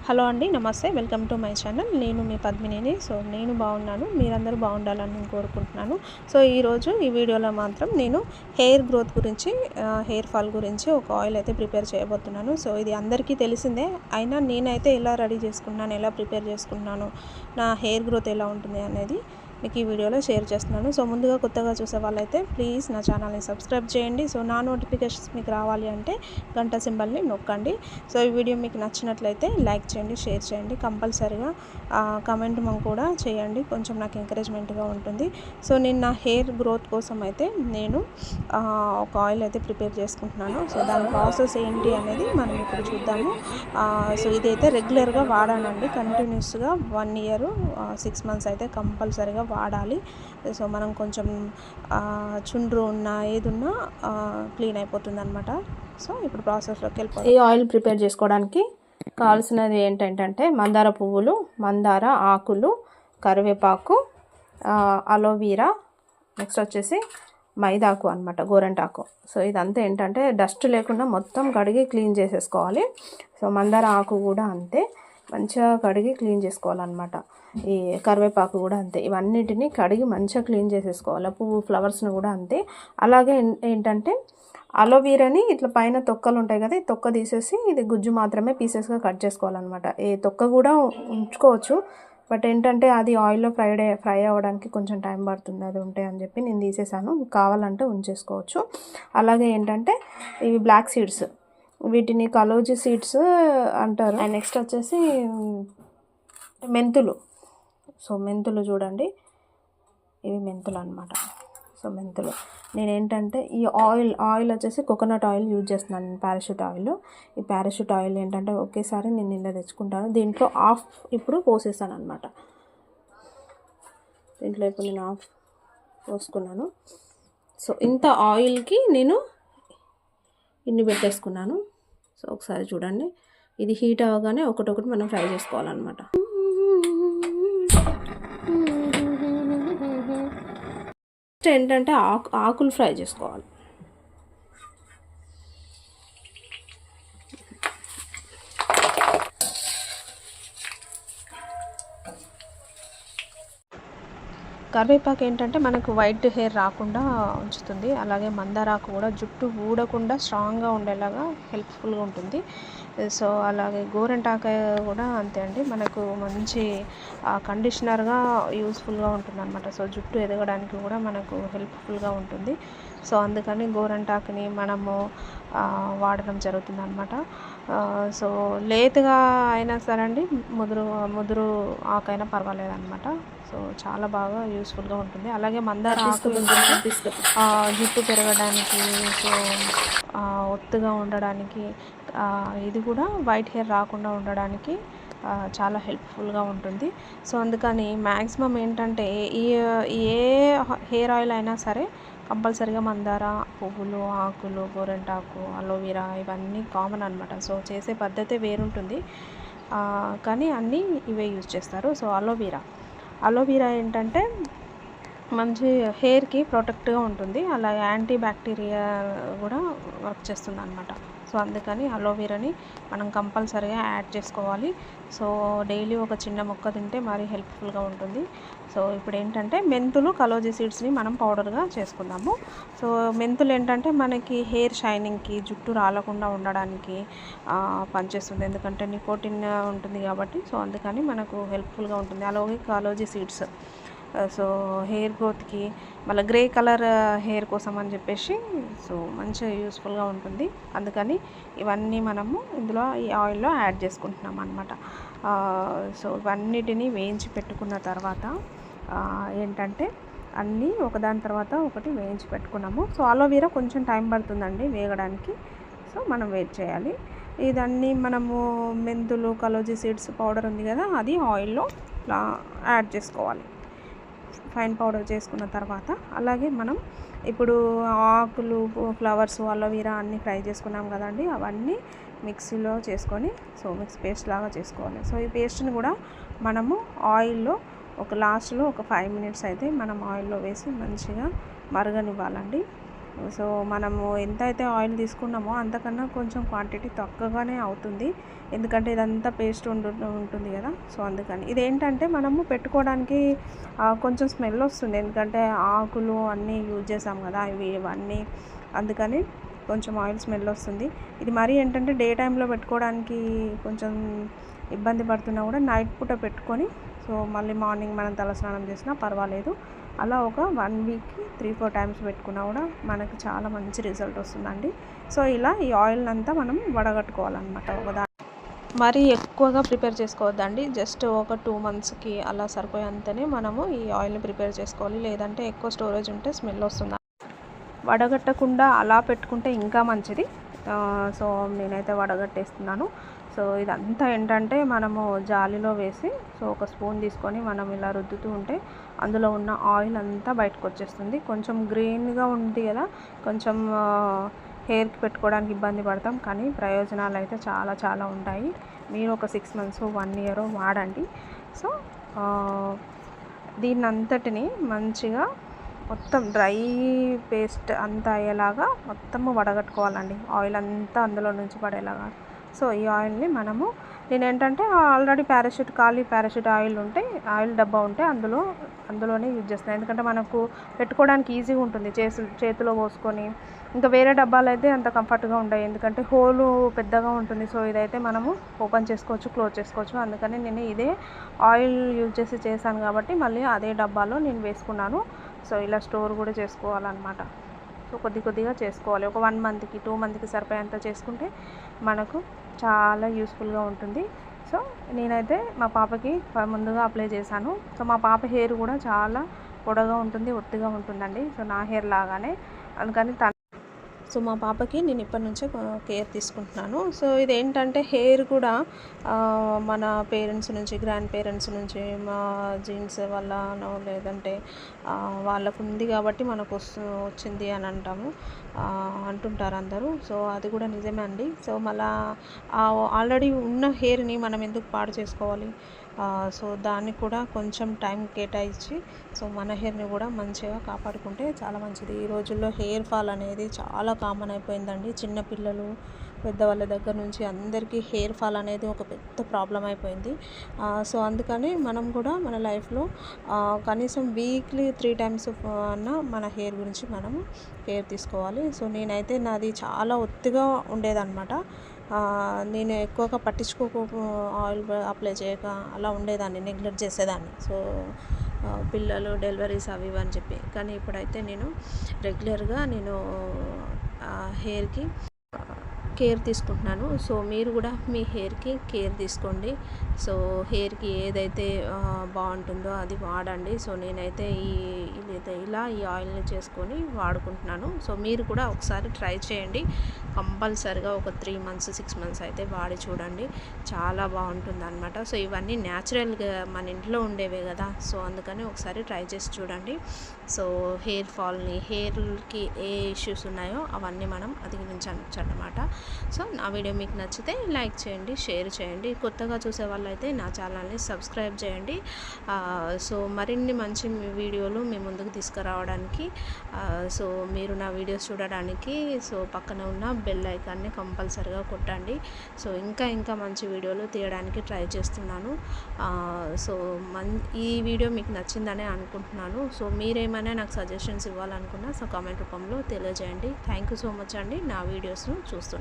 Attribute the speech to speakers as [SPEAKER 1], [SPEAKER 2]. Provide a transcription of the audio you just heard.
[SPEAKER 1] Hello అండి, నమస్తే. Welcome to my channel. నేను మీ పద్మినిని. సో నేను బాగున్నాను, మీరందరూ బాగుండాలని నేను కోరుకుంటున్నాను. సో ఈరోజు ఈ వీడియోలో మాత్రం నేను హెయిర్ గ్రోత్ గురించి, హెయిర్ ఫాల్ గురించి ఒక ఆయిల్ అయితే ప్రిపేర్ చేయబోతున్నాను. సో ఇది అందరికీ తెలిసిందే, అయినా నేనైతే ఎలా రెడీ చేసుకున్నాను, ఎలా ప్రిపేర్ చేసుకున్నాను, నా హెయిర్ గ్రోత్ ఎలా ఉంటుంది అనేది మీకు ఈ వీడియోలో షేర్ చేస్తున్నాను. సో ముందుగా కొత్తగా చూసే వాళ్ళైతే ప్లీజ్ నా ఛానల్ని సబ్స్క్రైబ్ చేయండి. సో నా నోటిఫికేషన్స్ మీకు రావాలి అంటే గంట సింబల్ని నొక్కండి. సో ఈ వీడియో మీకు నచ్చినట్లయితే లైక్ చేయండి, షేర్ చేయండి, కంపల్సరీగా కమెంట్ కూడా చేయండి, కొంచెం నాకు ఎంకరేజ్మెంట్గా ఉంటుంది. సో నేను నా హెయిర్ గ్రోత్ కోసం అయితే నేను ఒక ఆయిల్ అయితే ప్రిపేర్ చేసుకుంటున్నాను. సో దాని ప్రాసెస్ ఏంటి అనేది మనం ఇప్పుడు చూద్దాము. సో ఇదైతే రెగ్యులర్గా వాడానండి, కంటిన్యూస్గా 1 year 6 months అయితే కంపల్సరీగా వాడాలి. సో మనం కొంచెం చుండ్రు ఉన్నా ఏదున్నా క్లీన్ అయిపోతుంది అనమాట. సో ఇప్పుడు ప్రాసెస్లోకి వెళ్ళిపోతాం.
[SPEAKER 2] ఈ ఆయిల్ ప్రిపేర్ చేసుకోవడానికి కావాల్సినది ఏంటంటే మందార పువ్వులు, మందార ఆకులు, కరివేపాకు, అలోవీరా, నెక్స్ట్ వచ్చేసి మైదాకు అనమాట, గోరంటాకు. సో ఇదంతా ఏంటంటే డస్ట్ లేకుండా మొత్తం కడిగి క్లీన్ చేసేసుకోవాలి. సో మందార ఆకు కూడా అంతే, మంచిగా కడిగి క్లీన్ చేసుకోవాలన్నమాట. ఈ కరివేపాకు కూడా అంతే, ఇవన్నిటిని కడిగి మంచిగా క్లీన్ చేసేసుకోవాలి. పువ్వు ఫ్లవర్స్ని కూడా అంతే. అలాగే ఏంటంటే అలోవీరాని ఇట్లా పైన తొక్కలు ఉంటాయి కదా, ఈ తొక్క తీసేసి ఇది గుజ్జు మాత్రమే పీసెస్గా కట్ చేసుకోవాలన్నమాట. ఈ తొక్క కూడా ఉంచుకోవచ్చు, బట్ ఏంటంటే అది ఆయిల్లో ఫ్రై అవ్వడానికి కొంచెం టైం పడుతుంది, అది ఉంటాయి అని చెప్పి నేను తీసేసాను. కావాలంటే ఉంచేసుకోవచ్చు. అలాగే ఏంటంటే ఇవి బ్లాక్ సీడ్స్, వీటిని కలోజీ సీడ్స్ అంటారు. అండ్ నెక్స్ట్ వచ్చేసి మెంతులు. సో మెంతులు చూడండి, ఇవి మెంతులు అనమాట. సో మెంతులు నేనేంటంటే ఈ ఆయిల్ వచ్చేసి కోకోనట్ ఆయిల్ యూజ్ చేస్తున్నాను నేను, పారాషూట్ ఆయిల్. ఈ పారాషూట్ ఆయిల్ ఏంటంటే ఒకేసారి నేను ఇలా తెచ్చుకుంటాను. దీంట్లో హాఫ్ ఇప్పుడు పోసేసాను అనమాట. దీంట్లో ఇప్పుడు నేను హాఫ్ పోసుకున్నాను. సో ఇంత ఆయిల్కి నేను ఇన్ని పెట్టేసుకున్నాను. సో ఒకసారి చూడండి, ఇది హీట్ అవ్వగానే ఒకటొకటి మనం ఫ్రై చేసుకోవాలన్నమాట. ఏంటంటే ఆకులు ఫ్రై చేసుకోవాలి.
[SPEAKER 1] కరివేపాకు ఏంటంటే మనకు వైట్ హెయిర్ రాకుండా ఉంచుతుంది. అలాగే మందారాకు కూడా జుట్టు ఊడకుండా స్ట్రాంగ్గా ఉండేలాగా హెల్ప్ఫుల్గా ఉంటుంది. సో అలాగే గోరంటాకు కూడా అంతే అండి, మనకు మంచి కండిషనర్గా యూస్ఫుల్గా ఉంటుంది అనమాట. సో జుట్టు ఎదగడానికి కూడా మనకు హెల్ప్ఫుల్గా ఉంటుంది. సో అందుకని గోరంటాకుని మనము వాడడం జరుగుతుంది అనమాట. సో లేతగా అయినా సరే అండి, ముదురు ఆకైనా పర్వాలేదు అనమాట. సో చాలా బాగా యూస్ఫుల్గా ఉంటుంది. అలాగే మందార ఆకు జుట్టు పెరగడానికి, సో ఒత్తుగా ఉండడానికి, ఇది కూడా వైట్ హెయిర్ రాకుండా ఉండడానికి చాలా హెల్ప్ఫుల్గా ఉంటుంది. సో అందుకని మ్యాక్సిమం ఏంటంటే ఏ హెయిర్ ఆయిల్ అయినా సరే కంపల్సరీగా మందార పువ్వులు, ఆకులు, గోరంటాకు, అలోవీరా ఇవన్నీ కామన్ అనమాట. సో చేసే పద్ధతే వేరుంటుంది, కానీ అన్నీ ఇవే యూజ్ చేస్తారు. సో అలోవీరా ఏంటంటే మంచి హెయిర్కి ప్రొటెక్ట్గా ఉంటుంది, అలాగే యాంటీ బ్యాక్టీరియా కూడా వర్క్ చేస్తుంది అనమాట. సో అందుకని అలోవీరాని మనం కంపల్సరీగా యాడ్ చేసుకోవాలి. సో డైలీ ఒక చిన్న మొక్క తింటే మరీ హెల్ప్ఫుల్గా ఉంటుంది. సో ఇప్పుడు ఏంటంటే మెంతులు, కలోజీ సీడ్స్ని మనం పౌడర్గా చేసుకుందాము. సో మెంతులు ఏంటంటే మనకి హెయిర్ షైనింగ్కి, జుట్టు రాలకుండా ఉండడానికి పనిచేస్తుంది, ఎందుకంటే నికోటిన్ ఉంటుంది కాబట్టి. సో అందుకని మనకు హెల్ప్ఫుల్గా ఉంటుంది. అలాగే కలోజీ సీడ్స్ సో హెయిర్ గ్రోత్కి, మళ్ళీ గ్రే కలర్ హెయిర్ కోసం అని చెప్పేసి సో మంచిగా యూస్ఫుల్గా ఉంటుంది. అందుకని ఇవన్నీ మనము ఇందులో ఈ ఆయిల్లో యాడ్ చేసుకుంటున్నాం అనమాట. సో ఇవన్నిటిని వేయించి పెట్టుకున్న తర్వాత ఏంటంటే అన్నీ ఒకదాని తర్వాత ఒకటి వేయించి పెట్టుకున్నాము. సో అలోవీరా కొంచెం టైం పడుతుందండి వేగడానికి, సో మనం వెయిట్ చేయాలి. ఇదన్నీ మనము మెంతులు, కలోజీ సీడ్స్ పౌడర్ ఉంది కదా, అది ఆయిల్లో యాడ్ చేసుకోవాలి ఫైన్ పౌడర్ చేసుకున్న తర్వాత. అలాగే మనం ఇప్పుడు ఆకులు, ఫ్లవర్స్, అలోవీరా అన్నీ ఫ్రై చేసుకున్నాం కదండి, అవన్నీ మిక్సీలో చేసుకొని సో మిక్స్ పేస్ట్ లాగా చేసుకోవాలి. సో ఈ పేస్ట్ని కూడా మనము ఆయిల్లో లాస్ట్లో ఒక 5 minutes అయితే మనం ఆయిల్లో వేసి మంచిగా మరగనివ్వాలండి. సో మనము ఎంతైతే ఆయిల్ తీసుకున్నామో అంతకన్నా కొంచెం క్వాంటిటీ తక్కువగానే అవుతుంది, ఎందుకంటే ఇదంతా పేస్ట్ ఉంటుంది కదా. సో అందుకని ఇదేంటంటే మనము పెట్టుకోవడానికి కొంచెం స్మెల్ వస్తుంది, ఎందుకంటే ఆకులు అన్నీ యూజ్ చేసాం కదా ఇవన్నీ, అందుకని కొంచెం ఆయిల్ స్మెల్ వస్తుంది. ఇది మరీ ఏంటంటే డే టైంలో పెట్టుకోవడానికి కొంచెం ఇబ్బంది పడుతున్నా కూడా నైట్ పూట పెట్టుకొని సో మళ్ళీ మార్నింగ్ మనం తలస్నానం చేసినా పర్వాలేదు. అలా ఒక 1 వీక్కి 3-4 టైమ్స్ పెట్టుకున్నా కూడా మనకు చాలా మంచి రిజల్ట్ వస్తుందండి. సో ఇలా ఈ ఆయిల్ అంతా మనం వడగట్టుకోవాలన్నమాట. మరీ ఎక్కువగా ప్రిపేర్ చేసుకోవద్దండి, జస్ట్ ఒక 2 మంత్స్కి అలా సరిపోయేంతనే మనము ఈ ఆయిల్ని ప్రిపేర్ చేసుకోవాలి, లేదంటే ఎక్కువ స్టోరేజ్ ఉంటే స్మెల్ వస్తుంది. వడగట్టకుండా అలా పెట్టుకుంటే ఇంకా మంచిది. సో నేనైతే వడగట్టేస్తున్నాను. సో ఇదంతా ఏంటంటే మనము జాలిలో వేసి సో ఒక స్పూన్ తీసుకొని మనం ఇలా రుద్దుతూ ఉంటే అందులో ఉన్న ఆయిల్ అంతా బయటకు వచ్చేస్తుంది. కొంచెం గ్రీన్గా ఉంది కదా, కొంచెం హెయిర్కి పెట్టుకోవడానికి ఇబ్బంది పడతాం, కానీ ప్రయోజనాలు అయితే చాలా చాలా ఉంటాయి. మీరు ఒక 6 మంత్స్ 1 ఇయర్ వాడండి. సో దీన్నంతటిని మంచిగా మొత్తం డ్రై పేస్ట్ అంతా అయ్యేలాగా మొత్తము వడగట్టుకోవాలండి, ఆయిల్ అంతా అందులో నుంచి పడేలాగా. సో ఈ ఆయిల్ని మనము నేనేంటంటే ఆల్రెడీ ఖాళీ పారాషూట్ ఆయిల్ ఉంటే, ఆయిల్ డబ్బా ఉంటే అందులోనే యూజ్ చేస్తాను, ఎందుకంటే మనకు పెట్టుకోవడానికి ఈజీగా ఉంటుంది, చేతిలో పోసుకొని. ఇంకా వేరే డబ్బాలు అయితే అంత కంఫర్ట్గా ఉంటాయి, ఎందుకంటే హోలు పెద్దగా ఉంటుంది. సో ఇదైతే మనము ఓపెన్ చేసుకోవచ్చు, క్లోజ్ చేసుకోవచ్చు. అందుకని నేను ఇదే ఆయిల్ యూజ్ చేశాను కాబట్టి మళ్ళీ అదే డబ్బాలో నేను వేసుకున్నాను. సో ఇలా స్టోర్ కూడా చేసుకోవాలన్నమాట. సో కొద్దిగా చేసుకోవాలి, ఒక 1 మంత్కి 2 మంత్కి సరిపోయేంత చేసుకుంటే మనకు చాలా యూస్ఫుల్గా ఉంటుంది. సో నేనైతే మా పాపకి ముందుగా అప్లై చేశాను. సో మా పాప హెయిర్ కూడా చాలా పొడగా ఉంటుంది, ఒత్తిగా ఉంటుందండి, సో నా హెయిర్ లాగానే. అందుకని సో మా పాపకి నేను ఇప్పటి నుంచే కేర్ తీసుకుంటున్నాను. సో ఇదేంటంటే హెయిర్ కూడా మన పేరెంట్స్ నుంచి, గ్రాండ్ పేరెంట్స్ నుంచి, మా జీన్స్ వల్లనో లేదంటే వాళ్ళకు ఉంది కాబట్టి మనకు వచ్చింది అని అంటుంటారు అందరూ. సో అది కూడా నిజమే అండి. సో మళ్ళీ ఆల్రెడీ ఉన్న హెయిర్ని మనం ఎందుకు పాడు చేసుకోవాలి? సో దానికి కూడా కొంచెం టైం కేటాయించి సో మన హెయిర్ని కూడా మంచిగా కాపాడుకుంటే చాలా మంచిది. ఈ రోజుల్లో హెయిర్ ఫాల్ అనేది చాలా కామన్ అయిపోయిందండి, చిన్నపిల్లలు పెద్దవాళ్ళ దగ్గర నుంచి అందరికీ హెయిర్ ఫాల్ అనేది ఒక పెద్ద ప్రాబ్లం అయిపోయింది. సో అందుకని మనం కూడా మన లైఫ్లో కనీసం వీక్లీ 3 టైమ్స్ అన్న మన హెయిర్ గురించి మనము కేర్ తీసుకోవాలి. సో నేనైతే నాది చాలా ఒత్తిగా ఉండేదన్నమాట, నేను ఎక్కువగా ఆయిల్ అప్లై చేయక అలా ఉండేదాన్ని, నెగ్లెక్ట్ చేసేదాన్ని. సో పిల్లలు డెలివరీస్ అవి అని చెప్పి, కానీ ఇప్పుడైతే నేను రెగ్యులర్గా హెయిర్కి కేర్ తీసుకుంటున్నాను. సో మీరు కూడా మీ హెయిర్కి కేర్ తీసుకోండి. సో హెయిర్కి ఏదైతే బాగుంటుందో అది వాడండి. సో నేనైతే ఇలా ఈ ఆయిల్ని చేసుకొని వాడుకుంటున్నాను. సో మీరు కూడా ఒకసారి ట్రై చేయండి, కంపల్సరిగా ఒక 3 మంత్స్ 6 మంత్స్ అయితే వాడి చూడండి, చాలా బాగుంటుంది అనమాట. సో ఇవన్నీ న్యాచురల్గా మన ఇంట్లో ఉండేవే కదా, సో అందుకని ఒకసారి ట్రై చేసి చూడండి. సో హెయిర్ ఫాల్ని, హెయిర్కి ఏ ఇష్యూస్ ఉన్నాయో అవన్నీ మనం అధిగమించవచ్చు అన్నమాట. సో నా వీడియో మీకు నచ్చితే లైక్ చేయండి, షేర్ చేయండి, కొత్తగా చూసే వాళ్ళైతే నా ఛానల్ని సబ్స్క్రైబ్ చేయండి. సో మరిన్ని మంచి వీడియోలు మీ ముందుకు తీసుకురావడానికి సో మీరు నా వీడియోస్ చూడడానికి సో పక్కన ఉన్న బెల్ ఐకాన్ని కంపల్సరిగా కొట్టండి. సో ఇంకా మంచి వీడియోలు తీయడానికి ట్రై చేస్తున్నాను. సో ఈ వీడియో మీకు నచ్చిందనే అనుకుంటున్నాను. సో మీరేమైనా నాకు సజెషన్స్ ఇవ్వాలనుకున్నా సో కామెంట్ రూపంలో తెలియజేయండి. థ్యాంక్ యూ సో మచ్ అండి నా వీడియోస్ను చూస్తున్నారు.